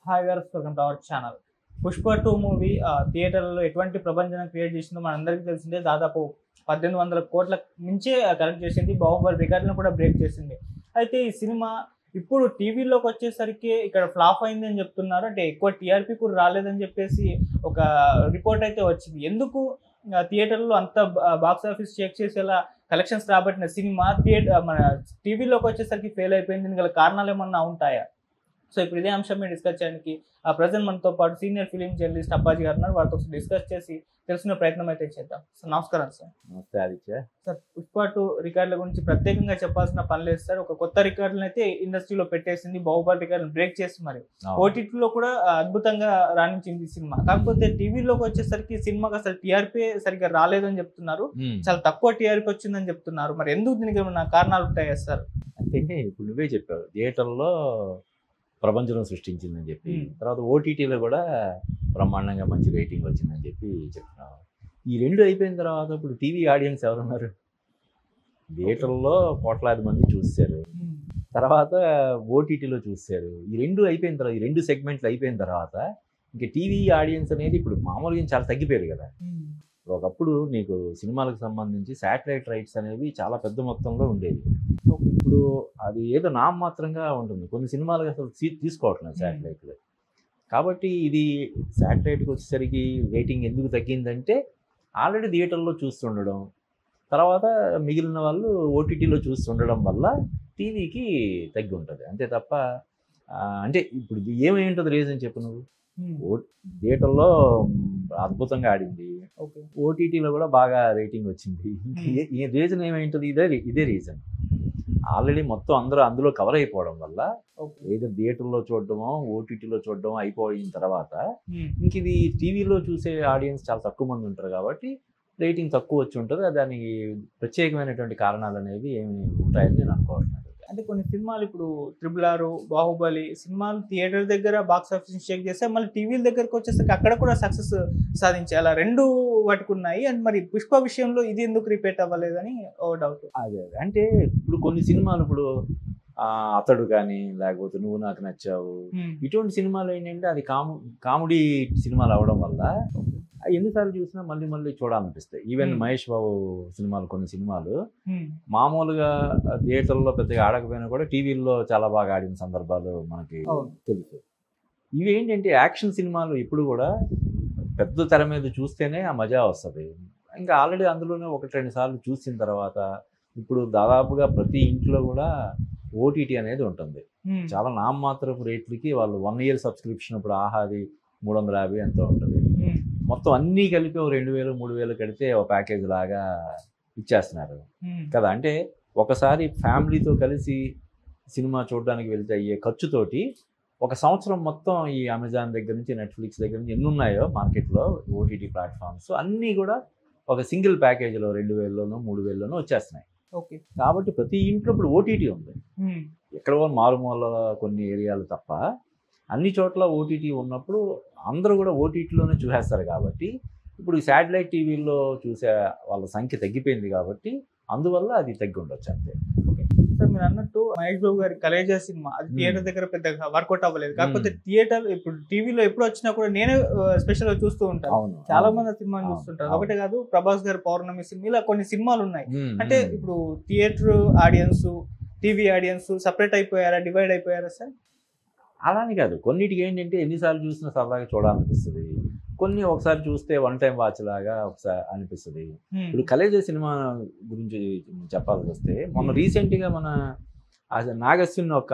Hi guys welcome to our channel. 'Pushpa 2' movie థియేటర్‌లలో ఎటువంటి ప్రభంజనం క్రియేట్ చేసిందో మనందరికీ తెలిసిందే. దాదాపు 1800 కోట్ల మించే కలెక్ట్ చేసింది. 'బాహుబలి' రికార్డులను కూడా బ్రేక్ చేసింది. అయితే ఈ సినిమా ఇప్పుడు టీవీలోకి వచ్చేసరికి ఇక్కడ ఫ్లాప్ అయిందని చెప్తున్నారు. అంటే ఎక్కువ టీఆర్‌పీ కూడా రాలేదని చెప్పేసి ఒక రిపోర్ట్ అయితే వచ్చింది. ఎందుకు థియేటర్‌లో అంత బాక్స్ ఆఫీస్ షేక్ చేసేలా కలెక్షన్స్ రాబట్టిన సినిమా మన టీవీలోకి వచ్చేసరికి ఫెయిల్ అయిపోయింది. దీనికి గల కారణాలు ఏమన్నా ఉంటాయా? సో ఇప్పుడు ఇదే అంశం మీద డిస్కస్ చేయడానికి ప్రజెంట్ మనతో పాటు సీనియర్ ఫిలిం జర్నలిస్ట్ అప్పాజీ గారు ఉన్నారు. వారితో డిస్కస్ చేసి తెలుసుకునే ప్రయత్నం అయితే చేద్దాం. సార్ నమస్కారం సార్. నమస్తే ఆదిత్య. సార్ 'పుష్ప 2' రికార్డుల గురించి ప్రత్యేకంగా చెప్పాల్సిన పని లేదు సార్. ఒక కొత్త రికార్డులను అయితే ఇండస్ట్రీలో పెట్టేసింది. 'బాహుబలి' రికార్డులను బ్రేక్ చేసి మరి ఓటీటీలో కూడా అద్భుతంగా రాణించింది ఈ సినిమా. కాకపోతే టీవీలోకి వచ్చేసరికి సినిమాకి అసలు టీఆర్పీ సరిగ్గా రాలేదని చెప్తున్నారు. చాలా తక్కువ టీఆర్పీ వచ్చిందని చెప్తున్నారు. మరి ఎందుకు దీనికి ఏమైనా కారణాలు ఉంటాయా సార్? అంటే ఇప్పుడు నువ్వే చెప్పావు, థియేటర్లో ప్రపంచం సృష్టించిందని చెప్పి, తర్వాత ఓటీటీలో కూడా బ్రహ్మాండంగా మంచి రేటింగ్ వచ్చిందని చెప్పి చెప్తున్నావు. ఈ రెండు అయిపోయిన తర్వాత ఇప్పుడు టీవీ ఆడియన్స్ ఎవరున్నారు? థియేటర్లో కోట్లాది మంది చూశారు, తర్వాత ఓటీటీలో చూశారు. ఈ రెండు అయిపోయిన తర్వాత, ఈ రెండు సెగ్మెంట్లు అయిపోయిన తర్వాత ఇంకా టీవీ ఆడియన్స్ అనేది ఇప్పుడు మామూలుగా చాలా తగ్గిపోయారు కదా. ఒకప్పుడు నీకు సినిమాలకు సంబంధించి శాటిలైట్ రైట్స్ అనేవి చాలా పెద్ద మొత్తంలో ఉండేవి. ఇప్పుడు అది ఏదో నామమాత్రంగా ఉంటుంది. కొన్ని సినిమాలకు అసలు తీసుకోవట్లేదు శాటిలైట్లు. కాబట్టి ఇది శాటిలైట్కి వచ్చేసరికి రేటింగ్ ఎందుకు తగ్గిందంటే ఆల్రెడీ థియేటర్లో చూస్తుండడం, తర్వాత మిగిలిన వాళ్ళు ఓటీటీలో చూస్తుండడం వల్ల టీవీకి తగ్గి ఉంటుంది అంతే తప్ప. అంటే ఇప్పుడు ఏమై ఉంటుంది రీజన్ చెప్పు నువ్వు. థియేటర్లో అద్భుతంగా ఆడింది, ఓటీటీలో కూడా బాగా రేటింగ్ వచ్చింది. ఈ రీజన్ ఏమైంటుంది? ఇదే రీజన్. ఆల్రెడీ మొత్తం అందరూ అందులో కవర్ అయిపోవడం వల్ల ఏదో థియేటర్లో చూడడమో ఓటీటీలో చూడడమో అయిపోయిన తర్వాత ఇంక ఇది టీవీలో చూసే ఆడియన్స్ చాలా తక్కువ మంది ఉంటారు కాబట్టి రేటింగ్ తక్కువ వచ్చి ఉంటుంది. దానికి ప్రత్యేకమైనటువంటి కారణాలు అనేవి ఏమి ఉంటాయని నేను అనుకోవట్లేదు. అంటే కొన్ని సినిమాలు ఇప్పుడు 'RRR', 'బాహుబలి' సినిమాలు థియేటర్ దగ్గర బాక్స్ ఆఫీస్ షేక్ చేస్తే మళ్ళీ టీవీల దగ్గరకు వచ్చేసరికి అక్కడ కూడా సక్సెస్ సాధించాయి. అలా రెండు వాటికి ఉన్నాయి. అండ్ మరి 'పుష్ప' విషయంలో ఇది ఎందుకు రిపీట్ అవ్వలేదని ఓ డౌట్. అదే అంటే ఇప్పుడు కొన్ని సినిమాలు ఇప్పుడు అతడు కానీ లేకపోతే నువ్వు నాకు నచ్చావు, ఇటువంటి సినిమాలు ఏంటంటే అది కామెడీ సినిమాలు అవడం వల్ల ఎన్నిసార్లు చూసినా మళ్ళీ మళ్ళీ చూడాలనిపిస్తాయి. ఈవెన్ మహేష్ బాబు సినిమాలు, కొన్ని సినిమాలు మామూలుగా థియేటర్లో పెద్దగా ఆడకపోయినా కూడా టీవీల్లో చాలా బాగా ఆడిన సందర్భాలు మనకి తెలుసు. ఇవి ఏంటంటే యాక్షన్ సినిమాలు ఎప్పుడు కూడా పెద్ద తెర మీద చూస్తేనే ఆ మజా వస్తుంది. ఇంకా ఆల్రెడీ అందులోనే 1-2 సార్లు చూసిన తర్వాత ఇప్పుడు దాదాపుగా ప్రతి ఇంట్లో కూడా ఓటీటీ అనేది ఉంటుంది. చాలా నామమాత్రపు రేట్లకి వాళ్ళు 1 year సబ్స్క్రిప్షన్ ఇప్పుడు ఆహాది 350 ఎంతో ఉంటుంది. మొత్తం అన్నీ కలిపి 2000-3000 కడితే ఒక ప్యాకేజ్ లాగా ఇచ్చేస్తున్నారు కదా. అంటే ఒకసారి ఫ్యామిలీతో కలిసి సినిమా చూడడానికి వెళ్తే అయ్యే ఖర్చుతోటి ఒక సంవత్సరం మొత్తం ఈ అమెజాన్ దగ్గర నుంచి, నెట్ఫ్లిక్స్ దగ్గర నుంచి ఎన్ని ఉన్నాయో మార్కెట్లో ఓటీటీ ప్లాట్ఫామ్స్ అన్నీ కూడా ఒక సింగిల్ ప్యాకేజీలో 2000లోనో 3000లోనో వచ్చేస్తున్నాయి. కాబట్టి ప్రతి ఇంట్లో ఇప్పుడు ఓటీటీ ఉంది. ఎక్కడో మారుమూల కొన్ని ఏరియాలు తప్ప అన్ని చోట్ల ఓటీటీ ఉన్నప్పుడు అందరూ కూడా ఓటీటీలోనే చూసేస్తారు. కాబట్టి ఇప్పుడు శాటిలైట్ టీవీల్లో చూసే వాళ్ళ సంఖ్య తగ్గిపోయింది కాబట్టి అందువల్ల అది తగ్గి ఉండొచ్చు అంతే. సార్ మీరు అన్నట్టు మహేష్ బాబు గారి 'కలేజా' సినిమా అది థియేటర్ దగ్గర పెద్దగా వర్కౌట్ అవ్వలేదు. కాకపోతే థియేటర్ ఇప్పుడు టీవీలో ఎప్పుడు వచ్చినా కూడా నేనే స్పెషల్ గా చూస్తూ ఉంటాను. చాలా మంది సినిమాని చూస్తుంటారు. ఒకటే కాదు, ప్రభాస్ గారి 'పౌర్ణమి' సినిమా, ఇలా కొన్ని సినిమాలు ఉన్నాయి. అంటే ఇప్పుడు theatre audience, TV audience separate అయిపోయారా, డివైడ్ అయిపోయారా సార్? అలానే కాదు, కొన్నిటికి ఏంటంటే ఎన్నిసార్లు చూసినా సరదాగా చూడాలనిపిస్తుంది. కొన్ని ఒకసారి చూస్తే 1 time వాచ్ లాగా ఒకసారి అనిపిస్తుంది. ఇప్పుడు 'కలేజా' సినిమా గురించి చెప్పాల్సి వస్తే మొన్న రీసెంట్గా మన నాగశ్విన్ ఒక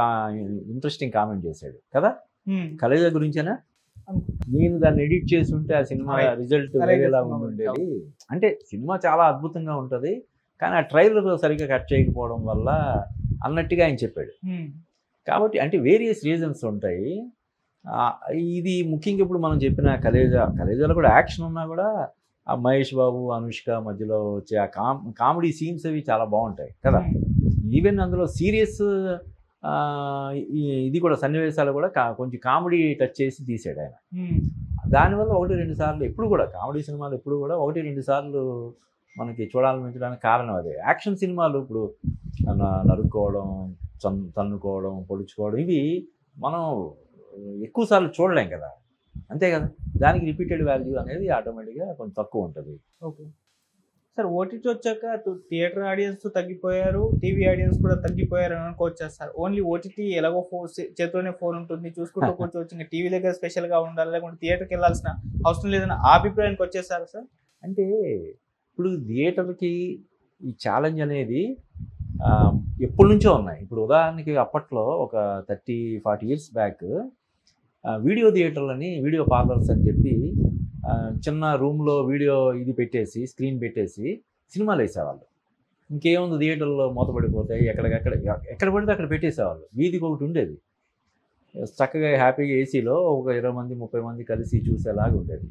ఇంట్రెస్టింగ్ కామెంట్ చేశాడు కదా 'కలేజా' గురించేనా. నేను దాన్ని ఎడిట్ చేసి ఉంటే ఆ సినిమా రిజల్ట్ వేరేలా ఉండేది. అంటే సినిమా చాలా అద్భుతంగా ఉంటుంది కానీ ఆ ట్రైలర్ సరిగ్గా కట్ చేయకపోవడం వల్ల అన్నట్టుగా ఆయన చెప్పాడు. కాబట్టి అంటే వేరియస్ రీజన్స్ ఉంటాయి. ఇది ముఖ్యంగా ఇప్పుడు మనం చెప్పిన 'కలేజాలో కూడా యాక్షన్ ఉన్నా కూడా ఆ మహేష్ బాబు, అనుష్క మధ్యలో వచ్చే ఆ కామెడీ సీన్స్ అవి చాలా బాగుంటాయి కదా. ఈవెన్ అందులో సీరియస్ ఇది కూడా సన్నివేశాలు కూడా కొంచెం కామెడీ టచ్ చేసి తీసాడు ఆయన. దానివల్ల 1-2 సార్లు ఎప్పుడు కూడా కామెడీ సినిమాలు ఎప్పుడు కూడా 1-2 సార్లు మనకి చూడాలనిపించడానికి కారణం అదే. యాక్షన్ సినిమాలు ఇప్పుడు నరుక్కోవడం, తన్నుకోవడం, పొడుచుకోవడం ఇవి మనం ఎక్కువ సార్లు చూడలేం కదా, అంతే కదా, దానికి రిపీటెడ్ వాల్యూ అనేది ఆటోమేటిక్గా కొంచెం తక్కువ ఉంటుంది. ఓకే. సార్ ఓటీటీ వచ్చాక థియేటర్ ఆడియన్స్ తగ్గిపోయారు, టీవీ ఆడియన్స్ కూడా తగ్గిపోయారు అని అనుకోవచ్చా సార్? ఓన్లీ ఓటీటీ ఎలాగో చేతిలోనే ఫోన్ ఉంటుంది, చూసుకుంటూ కూర్చోవచ్చు, ఇంకా టీవీ దగ్గర స్పెషల్గా ఉండాలి, లేకుంటే థియేటర్కి వెళ్ళాల్సిన అవసరం లేదని ఆ అభిప్రాయానికి వచ్చేసారు సార్? అంటే ఇప్పుడు థియేటర్కి ఈ ఛాలెంజ్ అనేది ఎప్పటి నుంచో ఉన్నాయి. ఇప్పుడు ఉదాహరణకి అప్పట్లో ఒక 30-40 ఇయర్స్ బ్యాక్ వీడియో థియేటర్లని, వీడియో పార్లర్స్ అని చెప్పి చిన్న రూమ్లో వీడియో ఇది పెట్టేసి, స్క్రీన్ పెట్టేసి సినిమాలు వేసేవాళ్ళు. ఇంకేముంది, థియేటర్లో మూతపడిపోతాయి, ఎక్కడ పడితే అక్కడ పెట్టేసేవాళ్ళు. వీధికి ఒకటి ఉండేది, చక్కగా హ్యాపీగా ఏసీలో ఒక 20 మంది 30 మంది కలిసి చూసేలాగా ఉండేది.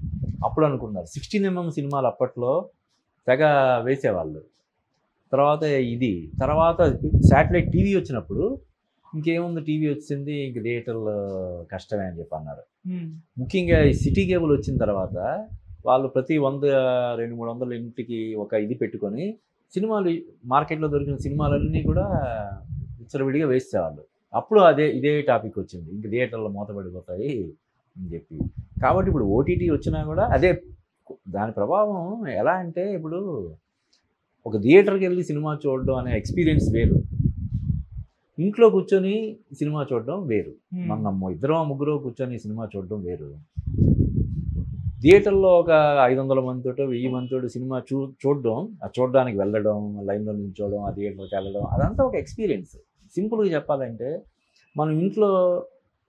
అప్పుడు అనుకున్నారు 16mm సినిమాలు అప్పట్లో తెగ వేసేవాళ్ళు. తర్వాత శాటిలైట్ టీవీ వచ్చినప్పుడు ఇంకేముంది, టీవీ వచ్చింది, ఇంక థియేటర్లో కష్టమే అని చెప్పి అన్నారు. ముఖ్యంగా ఈ సిటీ కేబుల్ వచ్చిన తర్వాత వాళ్ళు ప్రతి 100-200-300 ఇంటికి ఒక ఇది పెట్టుకొని సినిమాలు, మార్కెట్లో దొరికిన సినిమాలన్నీ కూడా విచ్చలవిడిగా వేసేవాళ్ళు. అప్పుడు ఇదే టాపిక్ వచ్చింది, ఇంక థియేటర్లో మూతపడిపోతాయి అని చెప్పి. కాబట్టి ఇప్పుడు ఓటీటీ వచ్చినా కూడా అదే, దాని ప్రభావం ఎలా అంటే, ఇప్పుడు ఒక థియేటర్కి వెళ్ళి సినిమా చూడడం అనే ఎక్స్పీరియన్స్ వేరు, ఇంట్లో కూర్చొని సినిమా చూడడం వేరు. మన 2-3 కూర్చొని సినిమా చూడడం వేరు. థియేటర్లో ఒక 500 మందితోటో 1000 మందితో సినిమా చూడడానికి వెళ్ళడం, లైన్లో నిల్చోవడం, ఆ థియేటర్కి వెళ్ళడం, అదంతా ఒక ఎక్స్పీరియన్స్. సింపుల్గా చెప్పాలంటే మనం ఇంట్లో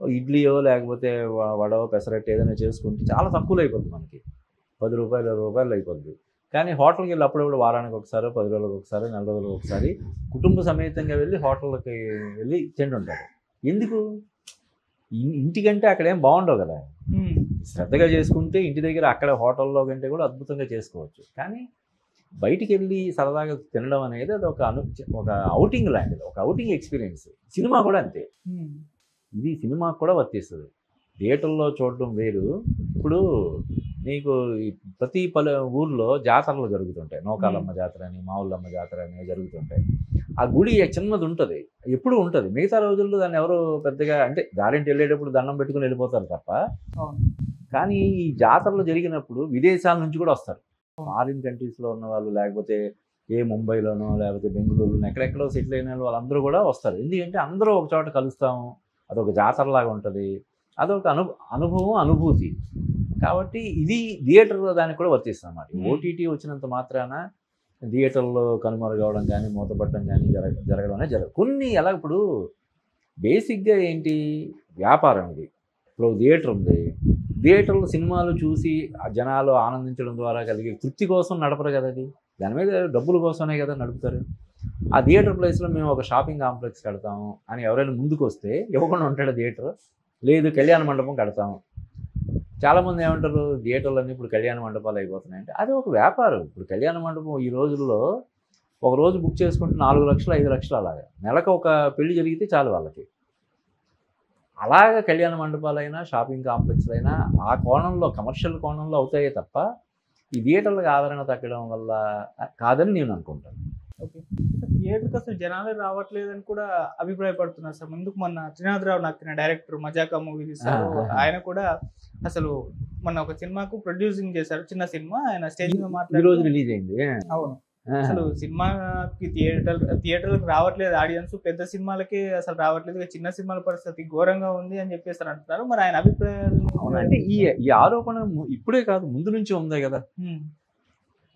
ఇడ్లీయో లేకపోతే వడో పెసరట్టు ఏదైనా చేసుకుంటే చాలా తక్కువలో అయిపోతుంది, మనకి 10 రూపాయలు 20 రూపాయలు అయిపోద్ది. కానీ హోటల్కి వెళ్ళి అప్పుడప్పుడు వారానికి ఒకసారి, 10 రోజులకు ఒకసారి, 4 రోజులకు ఒకసారి కుటుంబ సమేతంగా వెళ్ళి హోటళ్ళకి వెళ్ళి తింటుంటారు. ఎందుకు? ఇంటికంటే అక్కడేం బాగుండవు కదా, శ్రద్ధగా చేసుకుంటే ఇంటి దగ్గర అక్కడ హోటల్లో కంటే కూడా అద్భుతంగా చేసుకోవచ్చు. కానీ బయటికి వెళ్ళి సరదాగా తినడం అనేది అది ఒక ఔటింగ్ లాంటిది, ఒక ఔటింగ్ ఎక్స్పీరియన్స్. సినిమా కూడా అంతే, ఇది సినిమాకు కూడా వర్తిస్తుంది. థియేటర్లో చూడడం వేరు. ఇప్పుడు నీకు ప్రతి ఊర్లో జాతరలు జరుగుతుంటాయి, నోకాలమ్మ జాతర అని, మావుళ్ళమ్మ జాతర అని జరుగుతుంటాయి. ఆ గుడి చిన్నది ఉంటుంది, ఎప్పుడు ఉంటుంది. మిగతా రోజుల్లో దాన్ని ఎవరు పెద్దగా, అంటే దారింటి వెళ్ళేటప్పుడు దండం పెట్టుకుని వెళ్ళిపోతారు తప్ప. కానీ ఈ జాతరలు జరిగినప్పుడు విదేశాల నుంచి కూడా వస్తారు, ఫారిన్ కంట్రీస్లో ఉన్న వాళ్ళు, లేకపోతే ముంబైలోనో లేకపోతే బెంగళూరులోనో ఎక్కడెక్కడో సెటిల్ అయిన వాళ్ళందరూ కూడా వస్తారు. ఎందుకంటే అందరూ ఒక చోట కలుస్తాము, అదొక జాతరలాగా ఉంటుంది, అదొక అనుభవం, అనుభూతి. కాబట్టి ఇది థియేటర్లో దానికి కూడా వర్తిస్తుంది అన్నమాట. ఓటీటీ వచ్చినంత మాత్రాన థియేటర్లో కనుమరుగవడం కానీ, మూతపడడం కానీ జరగడం అనేది జరగదు. కొన్ని ఇప్పుడు బేసిక్గా ఏంటి, వ్యాపారం ఇది. ఇప్పుడు థియేటర్ ఉంది, థియేటర్లో సినిమాలు చూసి జనాలు ఆనందించడం ద్వారా కలిగే తృప్తి కోసం నడపరు కదా, అది దాని మీద డబ్బుల కోసమే కదా నడుపుతారు. ఆ థియేటర్ ప్లేస్లో మేము ఒక షాపింగ్ కాంప్లెక్స్ కడతాము అని ఎవరైనా ముందుకు వస్తే ఇవ్వకుండా ఉంటాడు థియేటర్. లేదు కళ్యాణ మండపం కడతాము, చాలామంది ఏమంటారు, థియేటర్లన్నీ ఇప్పుడు కళ్యాణ మండపాలు అయిపోతున్నాయంటే అది ఒక వ్యాపారం. ఇప్పుడు కళ్యాణ మండపం ఈ రోజుల్లో ఒక రోజు బుక్ చేసుకుంటే 4 లక్షలు 5 లక్షలు, అలాగా నెలకు ఒక పెళ్లి జరిగితే చాలు వాళ్ళకి. అలాగా కళ్యాణ మండపాలైనా షాపింగ్ కాంప్లెక్స్లు అయినా ఆ కోణంలో, కమర్షియల్ కోణంలో అవుతాయే తప్ప ఈ థియేటర్లకు ఆదరణ తగ్గడం వల్ల కాదని నేను అనుకుంటాను. ఓకే. థియేటర్కి అసలు జనాలే రావట్లేదని కూడా అభిప్రాయపడుతున్నారు సార్. ముందుకు మొన్న త్రినాథరావు నక్కిన డైరెక్టర్ మజాకా మూవీ తీశారు, ఆయన కూడా అసలు మొన్న ఒక సినిమాకు ప్రొడ్యూసింగ్ చేశారు, చిన్న సినిమా. ఆయన స్టేజ్ మీద మాట్లాడుతూ, రోజు రిలీజ్ అయింది. అవును, అసలు సినిమాకి థియేటర్లకు రావట్లేదు ఆడియన్స్, పెద్ద సినిమాలకి అసలు రావట్లేదు, చిన్న సినిమాల పరిస్థితి ఘోరంగా ఉంది అని చెప్పేసి అంటున్నారు. మరి ఆయన అభిప్రాయాలు అంటే ఈ ఆరోపణ ఇప్పుడే కాదు, ముందు నుంచి ఉంది కదా.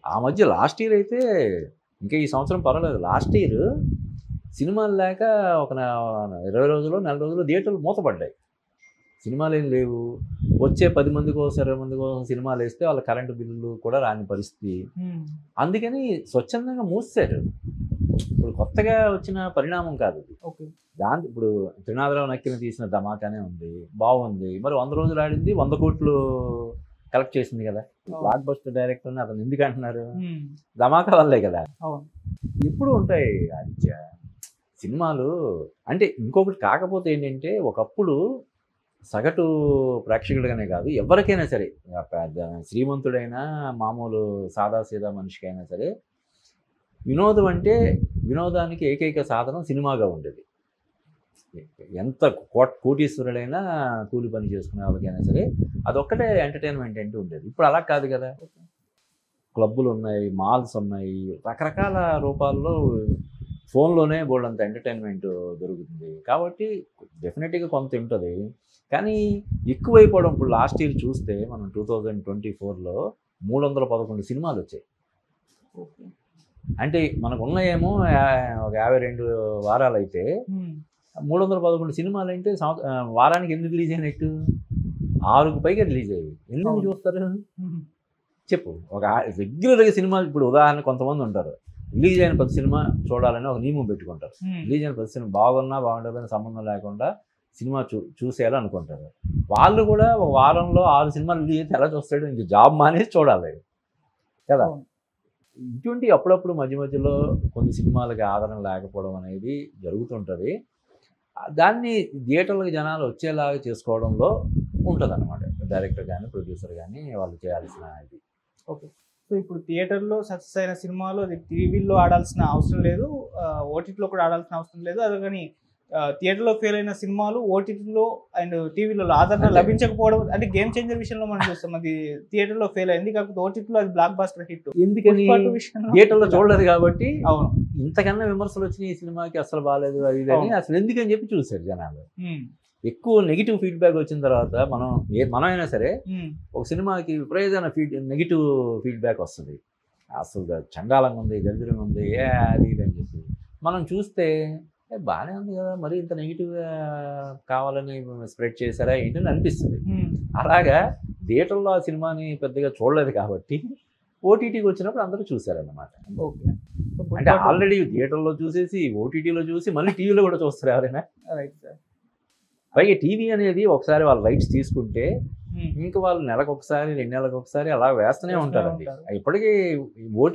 ఆ మధ్య లాస్ట్ ఇయర్ అయితే, ఇంకా ఈ సంవత్సరం పర్వాలేదు, లాస్ట్ ఇయర్ సినిమాలు లేక ఒక 20 రోజులు 4 రోజులు థియేటర్లు మూతపడ్డాయి, సినిమాలు ఏం లేవు. వచ్చే 10 మంది కోసం 20 మంది కోసం సినిమాలు వేస్తే వాళ్ళ కరెంటు బిల్లులు కూడా రాని పరిస్థితి. అందుకని స్వచ్ఛందంగా మూసారు. ఇప్పుడు కొత్తగా వచ్చిన పరిణామం కాదు ఇది. ఇప్పుడు త్రినాథరావు నక్కిన తీసిన ధమాకానే ఉంది, బాగుంది. మరి 100 రోజులు ఆడింది, 100 కోట్లు కలెక్ట్ చేసింది కదా. బ్లాక్ బస్టర్ డైరెక్టర్ అతను ఎందుకు అంటున్నారు, ధమాకా వల్లే కదా. ఎప్పుడు ఉంటాయి ఆదిత్య సినిమాలు. అంటే ఇంకొకటి కాకపోతే ఏంటంటే, ఒకప్పుడు సగటు ప్రేక్షకుడిగానే కాదు, ఎవరికైనా సరే, శ్రీమంతుడైనా మామూలు సాదాసీదా మనిషికైనా సరే, వినోదం అంటే, వినోదానికి ఏకైక సాధనం సినిమాగా ఉండేది. ఎంత కోటీశ్వరుడైనా కూలి పని చేసుకునే వాళ్ళకైనా సరే అదొక్కటే ఎంటర్టైన్మెంట్ అంటూ ఉండేది. ఇప్పుడు అలా కాదు కదా. క్లబ్బులు ఉన్నాయి, మాల్స్ ఉన్నాయి, రకరకాల రూపాల్లో ఫోన్లోనే బోల్డంత ఎంటర్టైన్మెంట్ దొరుకుతుంది. కాబట్టి డెఫినెట్గా కొంత ఉంటుంది. కానీ ఎక్కువైపోవడం, ఇప్పుడు లాస్ట్ ఇయర్ చూస్తే మనం 2024లో 311 సినిమాలు వచ్చాయి. అంటే మనకు ఉన్నాయేమో ఒక 52 వారాలు అయితే 311 సినిమాలు అంటే వారానికి ఎందుకు రిలీజ్ అయినట్టు? 6కు పైగా రిలీజ్ అయ్యాయి. ఎందుకు చూస్తారు చెప్పు? ఒక రెగ్యులర్గా సినిమా, ఇప్పుడు ఉదాహరణ కొంతమంది ఉంటారు రిలీజ్ అయిన ప్రతి సినిమా చూడాలని ఒక నియమం పెట్టుకుంటారు. రిలీజ్ అయిన ప్రతి సినిమా బాగున్నా బాగుండకపోయినా సంబంధం లేకుండా సినిమా చూసేయాలి అనుకుంటారు. వాళ్ళు కూడా ఒక వారంలో 6 సినిమాలు రిలీజ్ అయితే ఎలా చూస్తాడు? ఇంక జాబ్ మానేసి చూడాలి కదా. ఇటువంటి అప్పుడప్పుడు మధ్య మధ్యలో కొన్ని సినిమాలకి ఆదరణ లేకపోవడం అనేది జరుగుతుంటుంది. దాన్ని థియేటర్లకు జనాలు వచ్చేలాగా చేసుకోవడంలో ఉంటుంది అన్నమాట. డైరెక్టర్ కానీ ప్రొడ్యూసర్ కానీ వాళ్ళు చేయాల్సిన ఇది. ఓకే. సో ఇప్పుడు థియేటర్లో సక్సెస్ అయిన సినిమాలు అది టీవీలో ఆడాల్సిన అవసరం లేదు, ఓటీటీలో కూడా ఆడాల్సిన అవసరం లేదు. అదే కానీ థియేటర్లో ఫెయిల్ అయిన సినిమాలు ఓటీటీలో అండ్ టీవీలో ఆదరణ లభించకపోవడం అంటే గేమ్ చేంజర్ విషయంలో మనం చూస్తాం. అది థియేటర్లో ఫెయిల్ అయింది, కాకపోతే ఓటీటీలో అది బ్లాక్ బాస్టర్ హిట్. ఎందుకని? థియేటర్లో చూడలేదు కాబట్టి. అవును, ఇంతకన్నా విమర్శలు వచ్చినాయి ఈ సినిమాకి అసలు బాగాలేదు అది అని, అసలు ఎందుకని చెప్పి చూశారు జనాలు. ఎక్కువ నెగిటివ్ ఫీడ్బ్యాక్ వచ్చిన తర్వాత మనమైనా సరే ఒక సినిమాకి విపరీతమైన నెగిటివ్ ఫీడ్బ్యాక్ వస్తుంది. అసలు చండాలంగా ఉంది, దరిద్రంగా ఉంది, అది ఇది అని చెప్పి మనం చూస్తే బాగానే ఉంది కదా, మరి ఇంత నెగిటివ్గా కావాలని స్ప్రెడ్ చేశారా ఏంటని అనిపిస్తుంది. అలాగా థియేటర్లో ఆ సినిమాని పెద్దగా చూడలేదు కాబట్టి ఓటీటీకి వచ్చినప్పుడు అందరూ చూశారన్నమాట. అంటే ఆల్రెడీ థియేటర్లో చూసేసి ఓటీటీలో చూసి మళ్ళీ టీవీలో కూడా చూస్తారు ఎవరైనా. పైగా టీవీ అనేది ఒకసారి వాళ్ళ రైట్స్ తీసుకుంటే ఇంకా వాళ్ళు నెలకు ఒకసారి 2 నెలలకు ఒకసారి అలా వేస్తూనే ఉంటారండి. ఇప్పటికీ ఓటీ